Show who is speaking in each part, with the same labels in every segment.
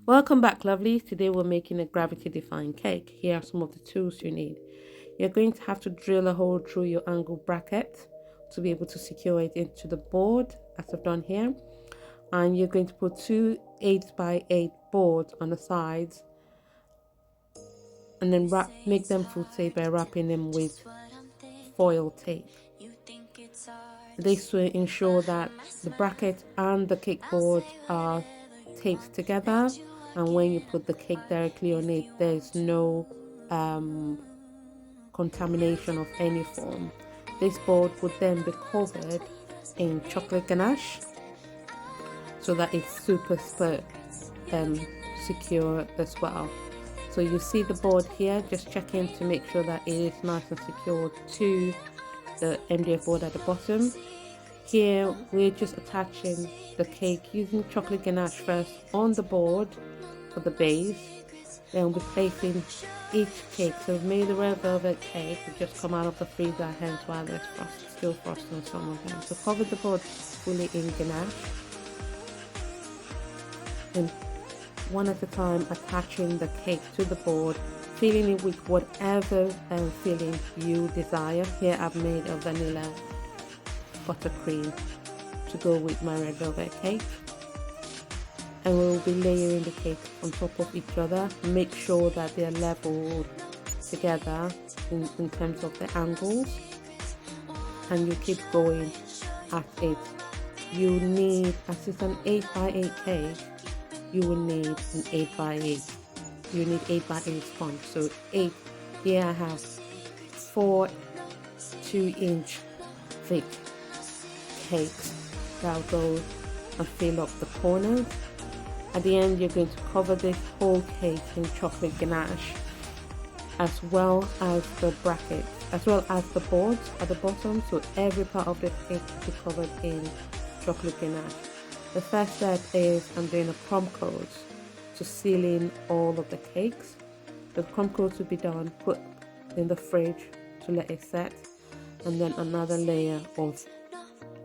Speaker 1: Welcome back, lovelies. Today we're making a gravity defying cake. Here are some of the tools you need. You're going to have to drill a hole through your angle bracket to be able to secure it into the board, as I've done here. And you're going to put two 8x8 boards on the sides and then make them full tape by wrapping them with foil tape. This will ensure that the bracket and the cake board are taped together, and when you put the cake directly on it, there's no contamination of any form. This board would then be covered in chocolate ganache so that it's super secure as well. So you see the board here, just checking to make sure that it is nice and secure to the MDF board at the bottom. Here we're just attaching the cake using chocolate ganache first on the board for the base. Then we'll be placing each cake. So we've made the red velvet cake, we just come out of the freezer, hence why there's still frost on some of them. So cover the board fully in ganache, and one at a time attaching the cake to the board, filling it with whatever filling you desire. Here I've made a vanilla buttercream to go with my red velvet cake, and we will be layering the cake on top of each other. Make sure that they are leveled together in terms of the angles, and you keep going at it. You need, as it's an 8x8 cake, you will need an 8x8. You need 8x8 sponge. So 8, here I have 4 2-inch thick cakes that will go and fill up the corners. At the end, you're going to cover this whole cake in chocolate ganache, as well as the bracket, as well as the boards at the bottom. So every part of this cake will be covered in chocolate ganache. The first step is I'm doing a crumb coat to seal in all of the cakes. The crumb coat will be done, put in the fridge to let it set, and then another layer of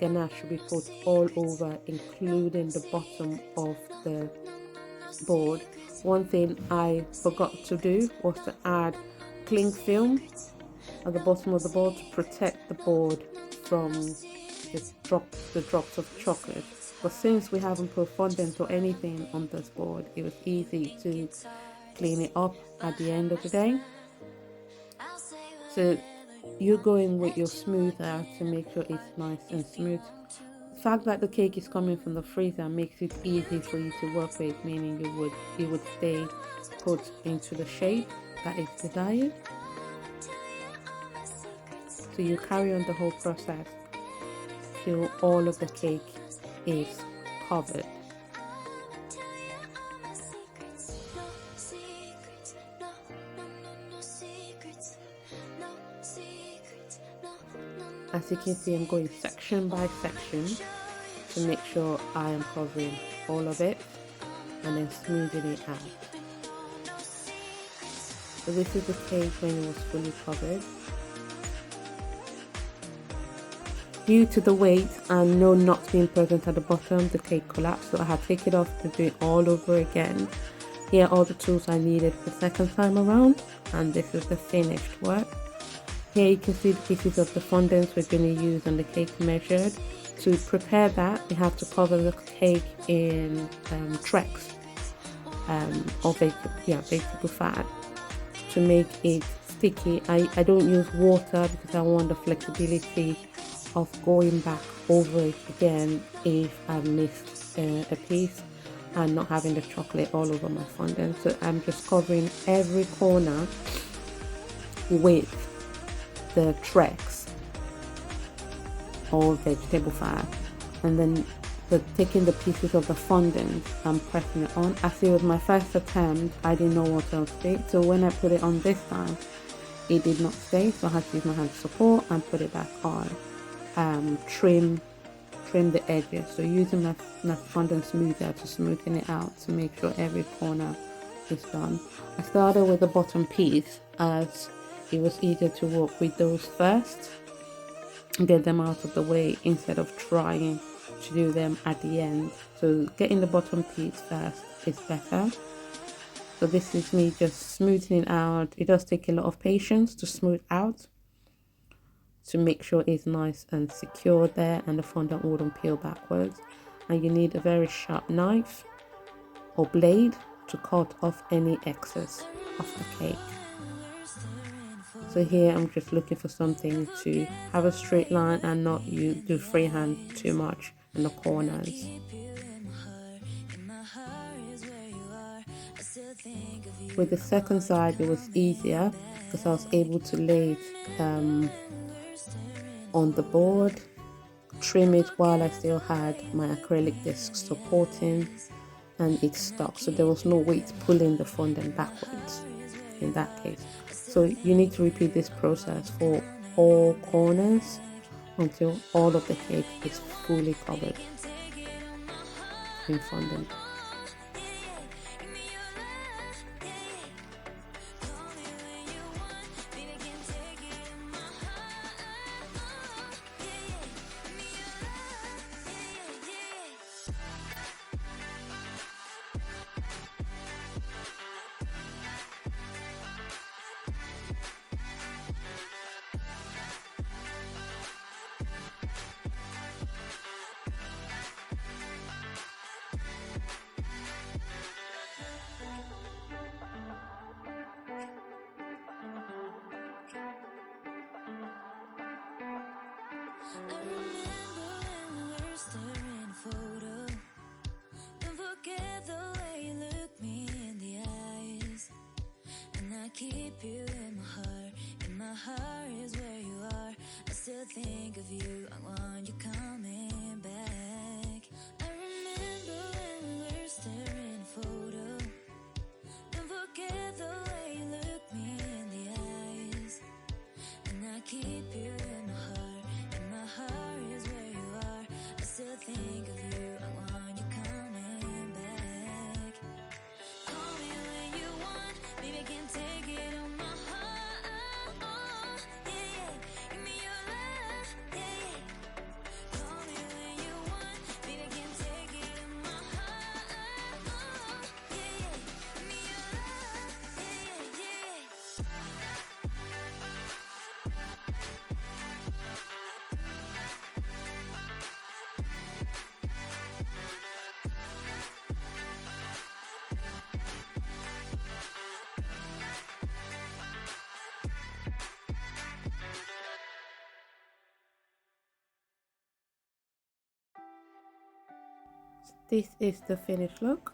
Speaker 1: ganache should be put all over, including the bottom of the board. One thing I forgot to do was to add cling film at the bottom of the board to protect the board from the drops of chocolate. But since we haven't put fondant or anything on this board, it was easy to clean it up at the end of the day. So you're going with your smoother to make sure it's nice and smooth. The fact that the cake is coming from the freezer makes it easy for you to work with, meaning it would stay put into the shape that is desired. So you carry on the whole process till all of the cake is covered. As you can see, I'm going section by section to make sure I am covering all of it and then smoothing it out. So this is the cake when it was fully covered. Due to the weight and no nuts being present at the bottom, the cake collapsed, so I had to take it off and do it all over again. Here are all the tools I needed the second time around, and this is the finished work. Here you can see the pieces of the fondant we're going to use and the cake measured. To prepare that, we have to cover the cake in Trex or vegetable fat to make it sticky. I don't use water because I want the flexibility of going back over it again if I missed a piece and not having the chocolate all over my fondant. So I'm just covering every corner with the Trex or vegetable fat, and then taking the pieces of the fondant and pressing it on. As it was my first attempt, I didn't know what else to do, so when I put it on this time, it did not stay, so I had to use my hand support and put it back on. Trim the edges, so using my fondant smoother to smoothen it out to make sure every corner is done. I started with the bottom piece as it was easier to work with those first and get them out of the way instead of trying to do them at the end. So getting the bottom piece first is better. So this is me just smoothing out. It does take a lot of patience to smooth out, to make sure it's nice and secure there and the fondant wouldn't peel backwards. And you need a very sharp knife or blade to cut off any excess of the cake. So here I'm just looking for something to have a straight line and not you do freehand too much in the corners. With the second side it was easier because I was able to lay it on the board, trim it while I still had my acrylic disc supporting, and it stuck, so there was no weight pulling the fondant backwards in that case. So you need to repeat this process for all corners until all of the cake is fully covered in fondant.
Speaker 2: I remember when we were staring photo. Don't forget the way you look me in the eyes. And I keep you in my heart. In my heart is where you are. I still think of you. I want you coming back. I remember when we were staring photo. Don't forget the way you look me in the eyes. And I keep you in my heart. My heart is where you are. I still think of you. I want you coming back. Call me when you want. Baby, I can take it on my heart. Yeah, yeah. Give me your love. Yeah, yeah. Call me when you want. Baby, I can take it on my heart. Yeah, yeah. Give me your love. Yeah, yeah, yeah.
Speaker 1: This is the finished look.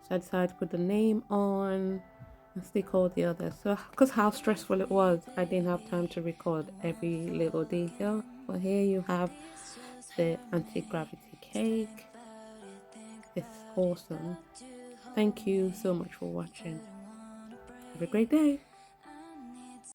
Speaker 1: So I decided to put the name on and stick all the others. So because how stressful it was, I didn't have time to record every little detail. But here you have the anti-gravity cake. It's awesome. Thank you so much for watching. Have a great day.